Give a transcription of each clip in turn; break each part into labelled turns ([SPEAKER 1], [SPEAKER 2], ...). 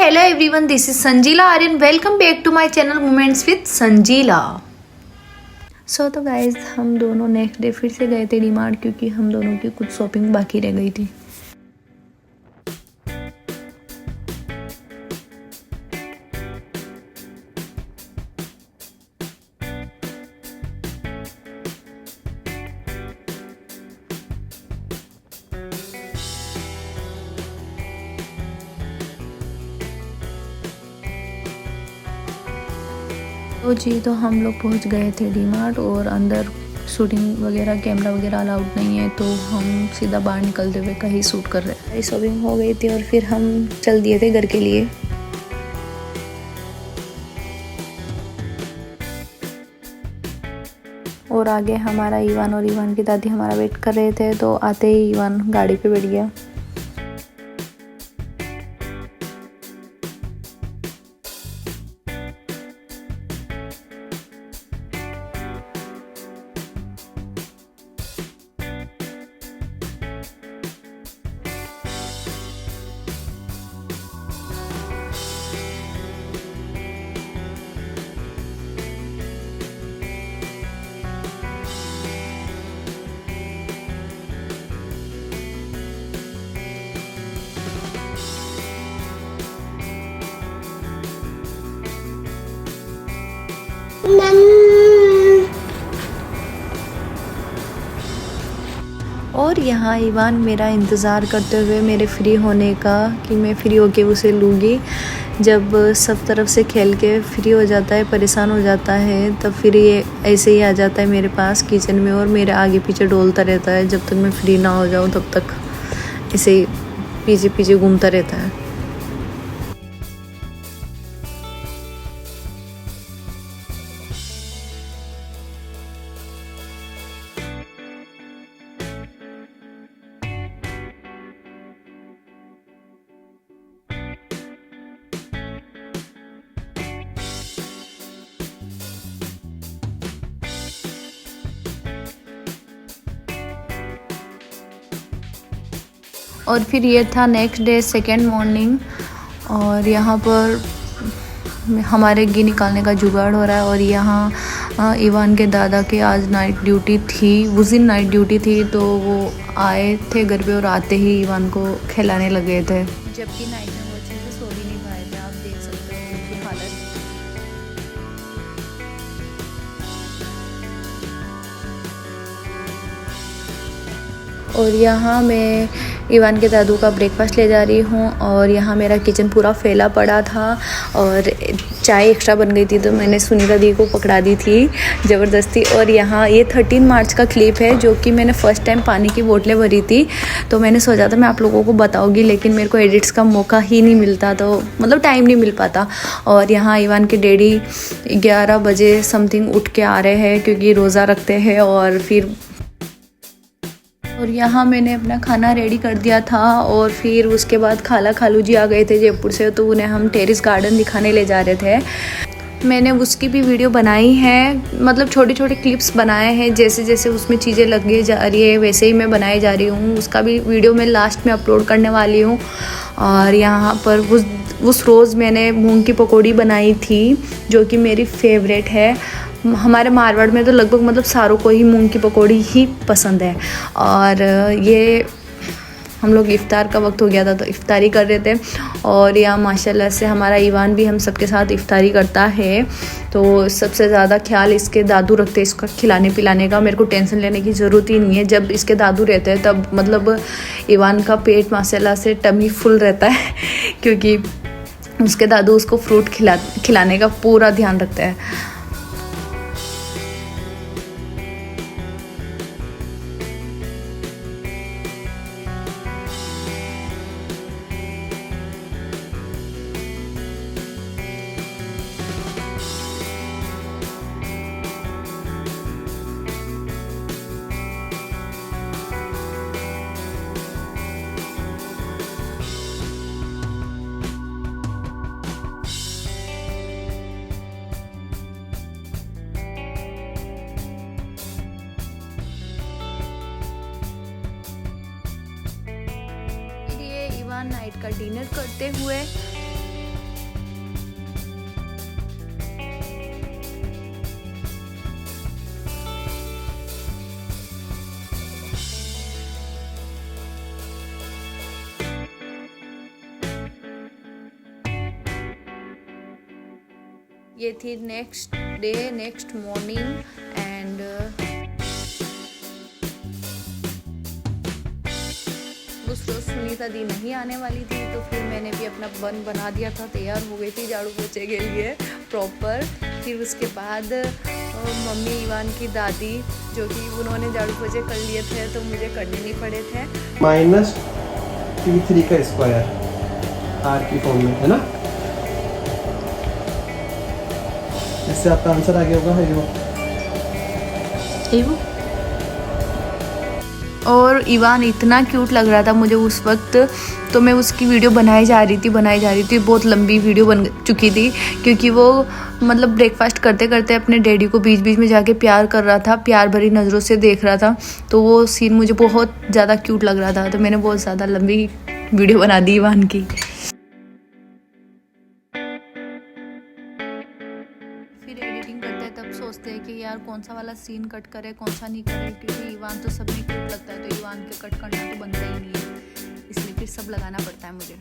[SPEAKER 1] Hello everyone, this is Sanjila Aryan. Welcome back to my channel Moments with Sanjila. तो guys हम दोनों next day फिर से गए थे डीमार्ट क्योंकि हम दोनों की कुछ शॉपिंग बाकी रह गई थी। तो हम लोग पहुंच गए थे डीमार्ट और अंदर शूटिंग वगैरह कैमरा वगैरह अलाउड नहीं है, तो हम सीधा बाहर निकलते हुए कहीं शूट कर रहे हैं। शॉपिंग हो गई थी और फिर हम चल दिए थे घर के लिए। और आगे हमारा ईवान और ईवान की दादी हमारा वेट कर रहे थे, तो आते ही ईवान गाड़ी पे बैठ गया। और यहाँ ईवान मेरा इंतज़ार करते हुए मेरे फ्री होने का कि मैं फ्री होके उसे लूँगी। जब सब तरफ से खेल के फ्री हो जाता है, परेशान हो जाता है, तब फिर ये ऐसे ही आ जाता है मेरे पास किचन में और मेरे आगे पीछे डोलता रहता है। जब तक मैं फ्री ना हो जाऊँ तब तक ऐसे ही पीछे पीछे घूमता रहता है। और फिर ये था नेक्स्ट डे सेकेंड मॉर्निंग, और यहाँ पर हमारे घी निकालने का जुगाड़ हो रहा है। और यहाँ ईवान के दादा के आज नाइट ड्यूटी थी, उस दिन नाइट ड्यूटी थी, तो वो आए थे घर पे और आते ही ईवान को खिलाने लगे थे। जबकि नाइट में वो अच्छे से सो भी नहीं पाए थे, आप देख सकते हो उनकी हालत। और यहाँ मैं ईवान के दादू का ब्रेकफास्ट ले जा रही हूँ, और यहाँ मेरा किचन पूरा फैला पड़ा था और चाय एक्स्ट्रा बन गई थी, तो मैंने सुनीता दी को पकड़ा दी थी ज़बरदस्ती। और यहाँ ये 13 मार्च का क्लिप है, जो कि मैंने फ़र्स्ट टाइम पानी की बोतलें भरी थी, तो मैंने सोचा था मैं आप लोगों को बताऊँगी, लेकिन मेरे को एडिट्स का मौका ही नहीं मिलता, तो मतलब टाइम नहीं मिल पाता। और यहाँ ईवान के डैडी 11 बजे समथिंग उठ के आ रहे हैं क्योंकि रोज़ा रखते हैं। और यहाँ मैंने अपना खाना रेडी कर दिया था, और फिर उसके बाद खाला खालू जी आ गए थे जयपुर से, तो उन्हें हम टेरेस गार्डन दिखाने ले जा रहे थे। मैंने उसकी भी वीडियो बनाई है, मतलब छोटे छोटे क्लिप्स बनाए हैं, जैसे जैसे उसमें चीज़ें लगी जा रही है वैसे ही मैं बनाई जा रही हूँ। उसका भी वीडियो मैं लास्ट में अपलोड करने वाली हूँ। और यहाँ पर उस रोज़ मैंने मूंग की पकौड़ी बनाई थी, जो कि मेरी फेवरेट है। हमारे मारवाड़ में तो लगभग मतलब सारों को ही मूंग की पकौड़ी ही पसंद है। और ये हम लोग इफ़्तार का वक्त हो गया था, तो इफ़्तारी कर रहे थे। और यहाँ माशाल्लाह से हमारा ईवान भी हम सबके साथ इफ़्तारी करता है, तो सबसे ज़्यादा ख्याल इसके दादू रखते हैं इसका खिलाने पिलाने का। मेरे को टेंशन लेने की ज़रूरत ही नहीं है, जब इसके दादू रहते हैं तब मतलब ईवान का पेट माशाल्लाह से टमी फुल रहता है क्योंकि उसके दादू उसको फ्रूट खिलाने का पूरा ध्यान रखते हैं। का डिनर करते हुए। ये थी next day, next morning and उस रोज सुनीता दी नहीं आने वाली थी, तो फिर मैंने भी अपना बन बना दिया था, तैयार हो गई थी झाड़ू पोछे के लिए प्रॉपर। फिर उसके बाद मम्मी इवान की दादी, जो कि उन्होंने झाड़ू पोछे कर लिए थे तो मुझे करने नहीं पड़े थे।
[SPEAKER 2] -T3 का स्क्वायर r की फॉर्म में है ना, इससे आपका आंसर आ गया होगा।
[SPEAKER 1] ये वो और इवान इतना क्यूट लग रहा था मुझे उस वक्त, तो मैं उसकी वीडियो बनाई जा रही थी। बहुत लंबी वीडियो बन चुकी थी, क्योंकि वो मतलब ब्रेकफास्ट करते करते अपने डैडी को बीच बीच में जाके प्यार कर रहा था, प्यार भरी नज़रों से देख रहा था। तो वो सीन मुझे बहुत ज़्यादा क्यूट लग रहा था, तो मैंने बहुत ज़्यादा लंबी वीडियो बना दी इवान की। फिर एडिटिंग करते हैं तब सोचते हैं कि यार कौन सा वाला सीन कट करे, कौन सा नहीं करे, क्योंकि इवान तो सब में क्यूट लगता है, तो इवान के कट करना तो बनता ही नहीं है, इसलिए फिर सब लगाना पड़ता है मुझे।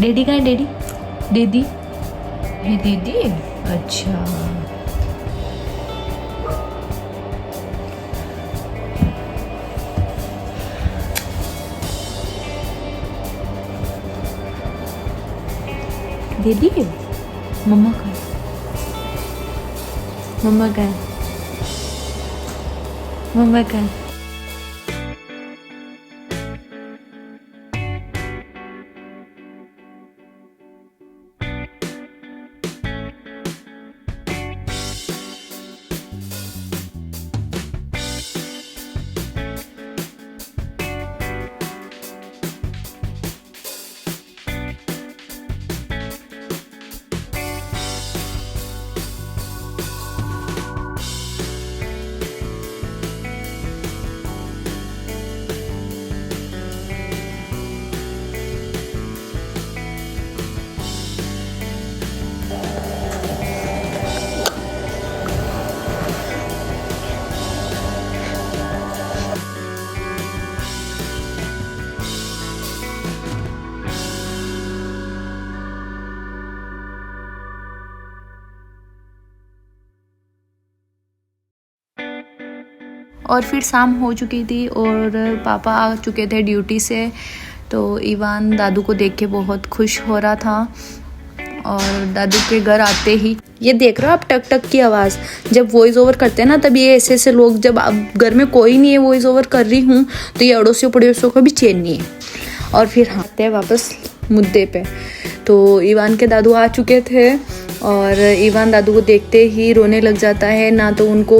[SPEAKER 1] डैडी कहाँ है? डैडी दीदी ये दीदी, अच्छा दीदी मम्मा कहाँ है? मम्मा कहाँ है? मम्मा कहाँ है? और फिर शाम हो चुकी थी और पापा आ चुके थे ड्यूटी से, तो इवान दादू को देख के बहुत खुश हो रहा था। और दादू के घर आते ही ये देख रहे हो आप, टक टक की आवाज़ जब वॉइस ओवर करते हैं ना, तब ये ऐसे ऐसे लोग, जब घर में कोई नहीं है वॉइस ओवर कर रही हूँ तो ये अड़ोसियों पड़ोसियों को भी चैन नहीं है। और फिर आते हैं वापस मुद्दे पे, तो इवान के दादू आ चुके थे और इवान दादू को देखते ही रोने लग जाता है। ना तो उनको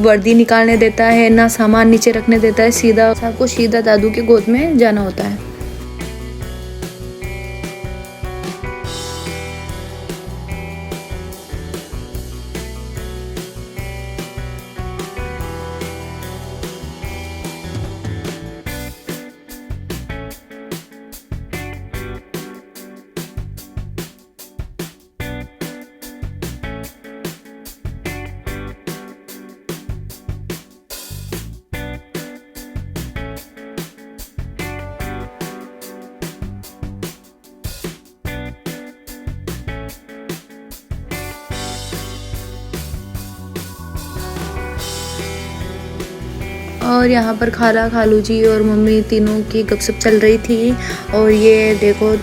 [SPEAKER 1] वर्दी निकालने देता है, ना सामान नीचे रखने देता है, सीधा सबको सीधा दादू के गोद में जाना होता है। और यहाँ पर खाला खालू जी और मम्मी तीनों की गपशप चल रही थी। और ये देखो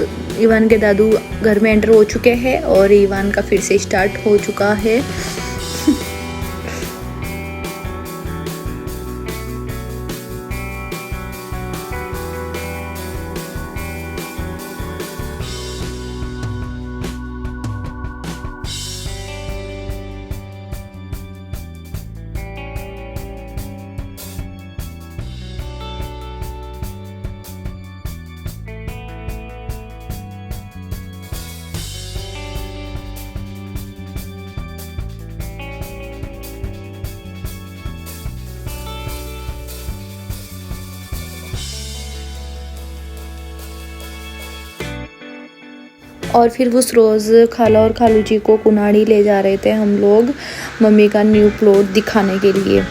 [SPEAKER 1] इवान के दादू घर में एंटर हो चुके हैं और इवान का फिर से स्टार्ट हो चुका है। और फिर उस रोज़ खाला और खालू जी को कुनाड़ी ले जा रहे थे हम लोग मम्मी का न्यू प्लॉट दिखाने के लिए।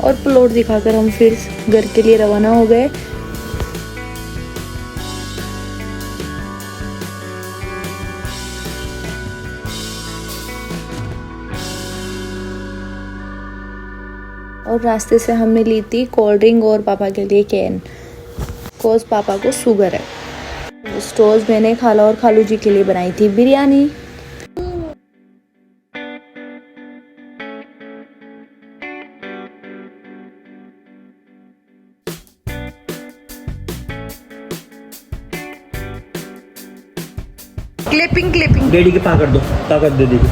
[SPEAKER 1] और प्लॉट दिखाकर हम फिर घर के लिए रवाना हो गए। और रास्ते से हमने ली थी कोल्ड ड्रिंक और पापा के लिए कैन, बिकॉज पापा को शुगर है। स्टोर्स मैंने खाला और खालू जी के लिए बनाई थी बिरयानी। क्लिपिंग क्लिपिंग
[SPEAKER 2] डैडी के पा कर दो, ताकत दे देगी।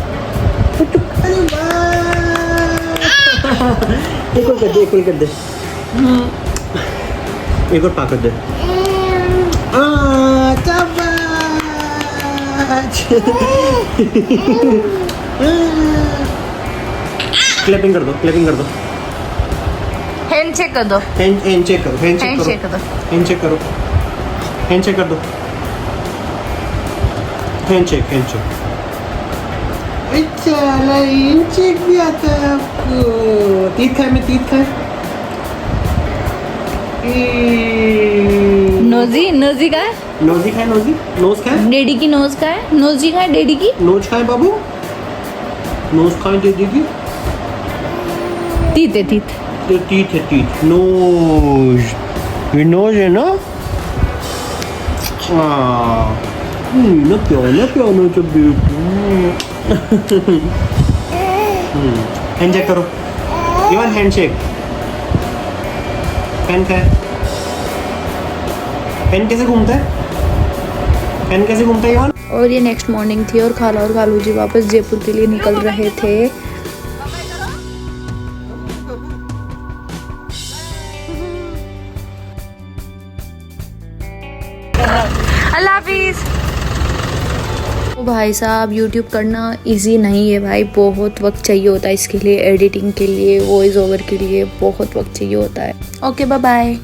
[SPEAKER 2] एक और कर दे, एक और कर दे, एक और पा कर दे। क्लैपिंग कर दो, क्लैपिंग कर दो,
[SPEAKER 1] हैंड चेक कर दो,
[SPEAKER 2] हैंड चेक करो, हैंड चेक
[SPEAKER 1] हैंड चेक
[SPEAKER 2] करो,
[SPEAKER 1] कर दो,
[SPEAKER 2] हैंड चेक करो, हैंड चेक कर दो, हैंड चेक, हैंड चेक। अच्छा लाइन चेक भी आता है आपको। तीत खाए, मैं तीत खाए।
[SPEAKER 1] नोजी नोजी का है,
[SPEAKER 2] नोजी खाए, नोजी, नोज खाए,
[SPEAKER 1] डैडी की नोज का है, नोजी का है डैडी की।
[SPEAKER 2] नोज खाए बाबू, नोज खाए दीदी की।
[SPEAKER 1] तीत है तीत,
[SPEAKER 2] तो तीत है, तीत, नोज, ये नोज है ना। हाँ ना प्याना प्याना तो बेटू। हैंड चेक करो इवन, हैंड चेक। पेन का है, पेन कैसे घूमता है, पेन कैसे घूमता है इवन।
[SPEAKER 1] और ये नेक्स्ट मॉर्निंग थी और खाला और खालू जी वापस जयपुर के लिए निकल रहे थे। अल्लाह हाफिज। भाई साहब YouTube करना इजी नहीं है भाई, बहुत वक्त चाहिए होता है इसके लिए, एडिटिंग के लिए, वॉइस ओवर के लिए बहुत वक्त चाहिए होता है। Okay bye bye.